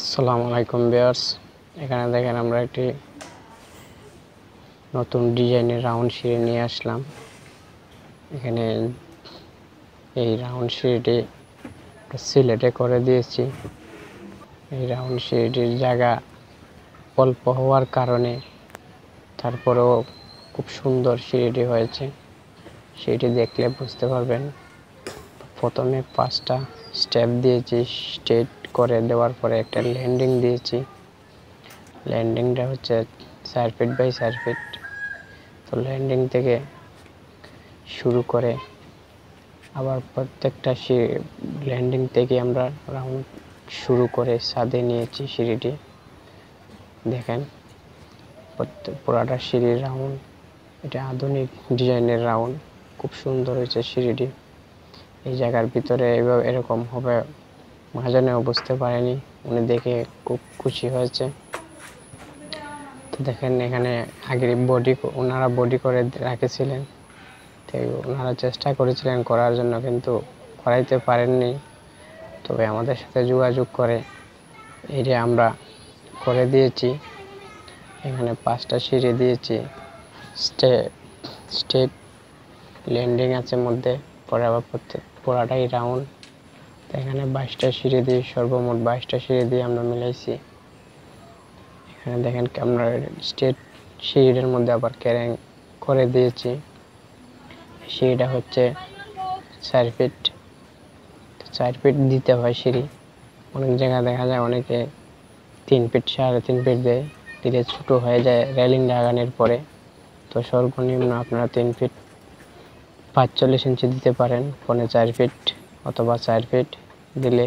আসসালামু আলাইকুম ভিউয়ার্স, এখানে দেখেন আমরা একটি নতুন ডিজাইনের রাউন্ড সিঁড়ি নিয়ে আসলাম। এখানে এই রাউন্ড সিঁড়িটি সিলেটে করে দিয়েছি। এই রাউন্ড সিঁড়িটির জায়গা অল্প হওয়ার কারণে তারপরেও খুব সুন্দর সিঁড়িটি হয়েছে। সিঁড়িটি দেখলে বুঝতে পারবেন। প্রথমে 5টা স্টেপ দিয়েছি, স্ট্রেট করে দেওয়ার পরে একটা ল্যান্ডিং দিয়েছি। ল্যান্ডিংটা হচ্ছে 4 ফিট বাই 4 ফিট। তো ল্যান্ডিং থেকে শুরু করে আবার প্রত্যেকটা ল্যান্ডিং থেকে আমরা রাউন্ড শুরু করে ছাদে নিয়েছি সিঁড়িটি। দেখেন পুরাটা সিঁড়ির রাউন্ড, এটা আধুনিক ডিজাইনের রাউন্ড, খুব সুন্দর হয়েছে সিঁড়িটি। এই জায়গার ভিতরে এভাবে এরকম হবে মহাজনেও বুঝতে পারেনি, উনি দেখে খুব খুশি হয়েছে। তো দেখেন এখানে আগে ওনারা বডি করে রেখেছিলেন, তো ওনারা চেষ্টা করেছিলেন করার জন্য, কিন্তু করাইতে পারেননি। তবে আমাদের সাথে যোগাযোগ করে এটা আমরা করে দিয়েছি। এখানে 5টা সিঁড়ি দিয়েছি, স্টেপ ল্যান্ডিং আছে মধ্যে, পরে আবার পুরাটাই রাউন্ড। তো এখানে 22টা সিঁড়ি দিয়ে সর্বমোট 22টা সিঁড়ি দিয়ে আমরা মিলাইছি। এখানে দেখেন আমরা স্টেট সিঁড়ির মধ্যে আবার ক্যারিং করে দিয়েছি। সিঁড়িটা হচ্ছে 4 ফিট। 4 ফিট দিতে হয় সিঁড়ি। অনেক জায়গায় দেখা যায় অনেকে 3 ফিট 3.5 ফিট দেয়, দিলে ছোটো হয়ে যায় রেলিং লাগানোর পরে। তো সর্বনিম্ন আপনারা 3 ফিট 45 ইঞ্চি দিতে পারেন, 4 ফিট অথবা 4 ফিট দিলে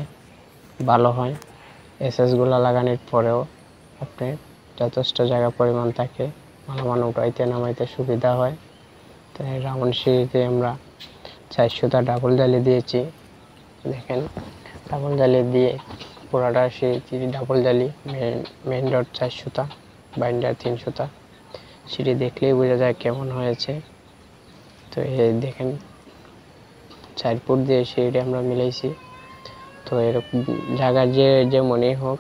ভালো হয়। এসএসগুলো লাগানোর পরেও আপনি যথেষ্ট জায়গা পরিমাণ থাকে, মালামাল উঠাইতে নামাইতে সুবিধা হয়। তো এই রাউন্ড সিঁড়িতে আমরা 4 সুতা ডাবল জালি দিয়েছি। দেখেন ডাবল জালি দিয়ে পুরাটা সিঁড়ি ডাবল জালি, মেইন ডট 4 সুতা, বাইন্ডার 3 সুতা। সিঁড়ি দেখলেই বোঝা যায় কেমন হয়েছে। তো এই দেখেন 4 ফুট দিয়ে সিঁড়িটি আমরা মিলাইছি। তো এরকম জায়গা যে মনেই হোক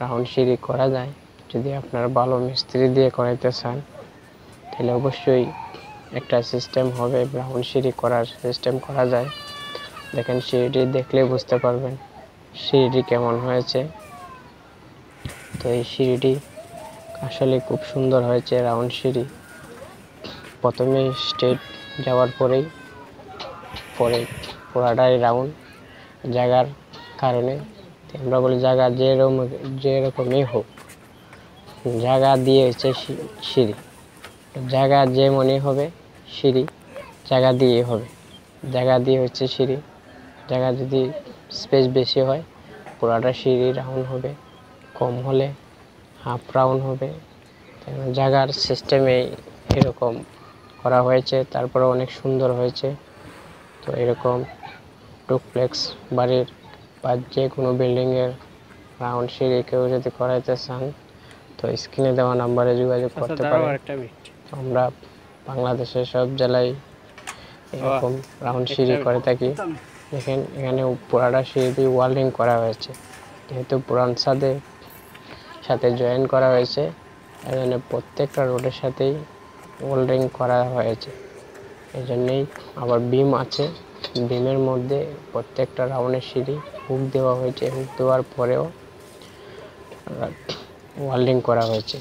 রাউন্ড সিঁড়ি করা যায়। যদি আপনারা ভালো মিস্ত্রি দিয়ে করাইতে চান তাহলে অবশ্যই একটা সিস্টেম হবে, রাউন্ড সিঁড়ি করার সিস্টেম করা যায়। দেখেন সিঁড়িটি দেখলে বুঝতে পারবেন সিঁড়িটি কেমন হয়েছে। তো এই সিঁড়িটি আসলে খুব সুন্দর হয়েছে রাউন্ড সিঁড়ি। প্রথমে স্ট্রেট যাওয়ার পরে পুরাটাই রাউন্ড জায়গার কারণে আমরা বলি জায়গা যেরকমই হোক, জায়গা দিয়ে হচ্ছে সিঁড়ি, জায়গা যে মনে হবে সিঁড়ি জায়গা দিয়ে হবে। জায়গা দিয়ে হচ্ছে সিঁড়ি, জায়গা যদি স্পেস বেশি হয় পুরাটা সিঁড়ি রাউন্ড হবে, কম হলে হাফ রাউন্ড হবে। জায়গার সিস্টেমে এরকম করা হয়েছে, তারপরে অনেক সুন্দর হয়েছে। তো এরকম ডুপ্লেক্স বাড়ির বা যে কোনো বিল্ডিংয়ের রাউন্ড সিঁড়ি কেউ যদি করাইতে চান তো স্ক্রিনে দেওয়া নাম্বারে যোগাযোগ করতে পারেন। আমরা বাংলাদেশের সব জেলায় এরকম রাউন্ড সিঁড়ি করে থাকি। দেখেন এখানে পুরাটা সিঁড়ি দিয়ে ওয়ার্ল্ডিং করা হয়েছে, যেহেতু পুরান ছাদের সাথে জয়েন করা হয়েছে এই জন্য প্রত্যেকটা রোডের সাথেই ওয়ার্ল্ডিং করা হয়েছে। এই জন্যেই আবার বিম আছে, বিমের মধ্যে প্রত্যেকটা রাউন্ডের সিঁড়ি হুক দেওয়া হয়েছে, হুক দেওয়ার পরেও ওয়ার্ল্ডিং করা হয়েছে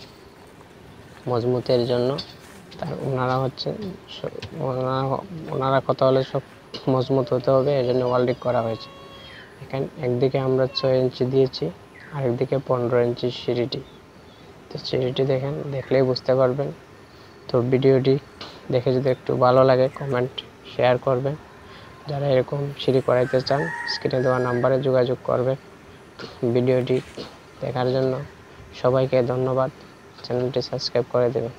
মজবুতের জন্য। তার ওনারা কথা হলে সব মজবুত হতে হবে, এই জন্য ওয়ার্ল্ডিং করা হয়েছে। এখানে একদিকে আমরা 6 ইঞ্চি দিয়েছি, আরেকদিকে 15 ইঞ্চি সিঁড়িটি। তো সিঁড়িটি দেখলেই বুঝতে পারবেন। তো ভিডিওটি দেখে যদি একটু ভালো লাগে কমেন্ট শেয়ার করবেন। যারা এরকম সিঁড়ি করাইতে চান স্ক্রিনে দেওয়া নাম্বারে যোগাযোগ করবেন। ভিডিওটি দেখার জন্য সবাইকে ধন্যবাদ। চ্যানেলটি সাবস্ক্রাইব করে দেবেন।